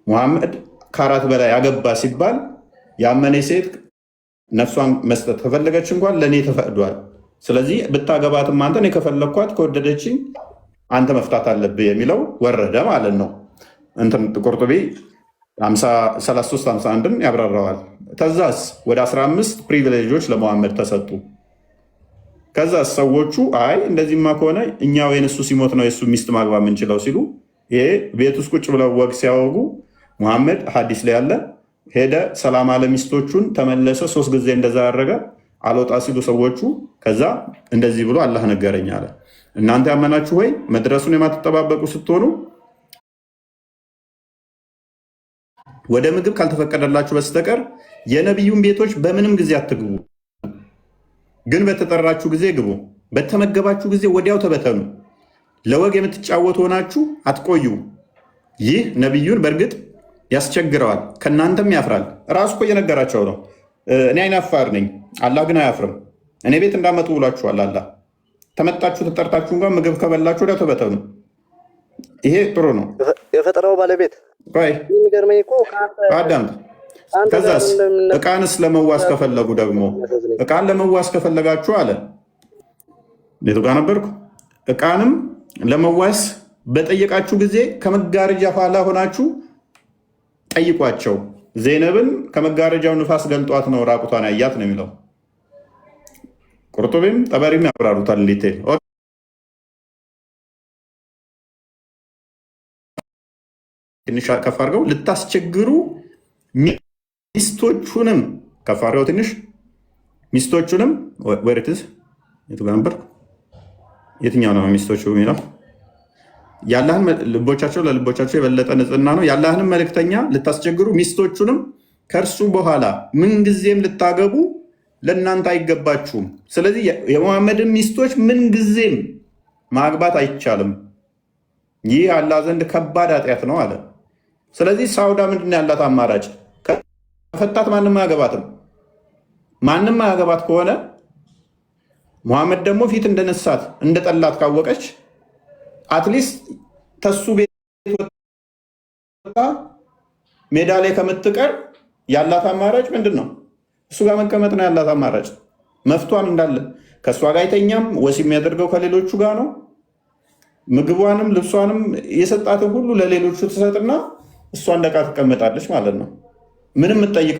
ሙሐመድ ከአራት በላይ ያገባ ሲባል ያመነ ሴት ነፍሷን መስጠት ከፈለገች እንኳን ለእኔ ተፈቅዷል። ስለዚህ ብታገባትም አንተን የከፈለግኳት ከወደደችኝ አንተ መፍታት አለብህ የሚለው ወረደ ማለት ነው። እንትን ቁርጡቢ 3351ን ያብራራዋል። ከዛስ ወደ 15 ፕሪቪሌጆች ለሙሐመድ ተሰጡ። ከዛ ሰዎቹ አይ እንደዚህማ ከሆነ እኛ ወይን እሱ ሲሞት ነው የሱ ሚስት ማግባ የምንችለው ሲሉ ይሄ ቤት ውስጥ ቁጭ ብለው ወግ ሲያወጉ ሙሐመድ ሐዲስ ላይ ያለ ሄደ፣ ሰላም አለ ሚስቶቹን፣ ተመለሰ። 3 ጊዜ እንደዛ ያደረገ አልወጣ ሲሉ ሰዎቹ ከዛ እንደዚህ ብሎ አላህ ነገረኝ አለ። እናንተ ያመናችሁ ወይ መድረሱን የማትጠባበቁ ስትሆኑ ወደ ምግብ ካልተፈቀደላችሁ በስተቀር የነቢዩን ቤቶች በምንም ጊዜ አትግቡ። ግን በተጠራችሁ ጊዜ ግቡ። በተመገባችሁ ጊዜ ወዲያው ተበተኑ። ለወግ የምትጫወቱ ሆናችሁ አትቆዩ። ይህ ነቢዩን በእርግጥ ያስቸግረዋል፣ ከእናንተም ያፍራል። ራሱ እኮ እየነገራቸው ነው። እኔ አይናፋር ነኝ፣ አላህ ግን አያፍርም። እኔ ቤት እንዳመጡ ብሏችኋል። አላህ ተመጣችሁ ተጠርታችሁ እንኳን ምግብ ከበላችሁ ወዲያው ተበተኑ። ይሄ ጥሩ ነው። የፈጠራው ባለቤት አዳምጥ። ከዛስ እቃንስ ለመዋስ ከፈለጉ ደግሞ እቃን ለመዋስ ከፈለጋችሁ አለ ቤቱ ጋር ነበርኩ። እቃንም ለመዋስ በጠየቃችሁ ጊዜ ከመጋረጃ ኋላ ሆናችሁ ጠይቋቸው። ዜነብን ከመጋረጃው ንፋስ ገልጧት ነው ራቁቷን ያያት ነው የሚለው። ቁርጡቢም ጠበሪም ያብራሩታል። ሊቴል ትንሽ ከፍ አድርገው ልታስቸግሩ ሚስቶቹንም ከፍ አድርገው ትንሽ ሚስቶቹንም ወርትስ የቱ ጋር ነበር? የትኛው ነው ሚስቶቹ የሚለው? ያላህን ልቦቻቸው ለልቦቻቸው የበለጠ ንጽህና ነው። ያላህንም መልእክተኛ ልታስቸግሩ ሚስቶቹንም ከእርሱ በኋላ ምንጊዜም ልታገቡ ለእናንተ አይገባችሁም። ስለዚህ የሙሐመድን ሚስቶች ምንጊዜም ማግባት አይቻልም። ይህ አላህ ዘንድ ከባድ ኃጢአት ነው አለ። ስለዚህ ሳውዳ ምንድን ያላት አማራጭ? ከፈታት ማንም አያገባትም። ማንም አያገባት ከሆነ ሙሐመድ ደግሞ ፊት እንደነሳት እንደጠላት ካወቀች አትሊስት ተሱ ቤት ሜዳ ላይ ከምትቀር ያላት አማራጭ ምንድን ነው? እሱ ጋር መቀመጥ ነው ያላት አማራጭ። መፍቷን እንዳለ ከእሷ ጋር አይተኛም። ወሲብ የሚያደርገው ከሌሎቹ ጋር ነው። ምግቧንም ልብሷንም የሰጣትን ሁሉ ለሌሎቹ ትሰጥና እሷ እንደቃ ትቀመጣለች ማለት ነው። ምንም የምትጠይቅ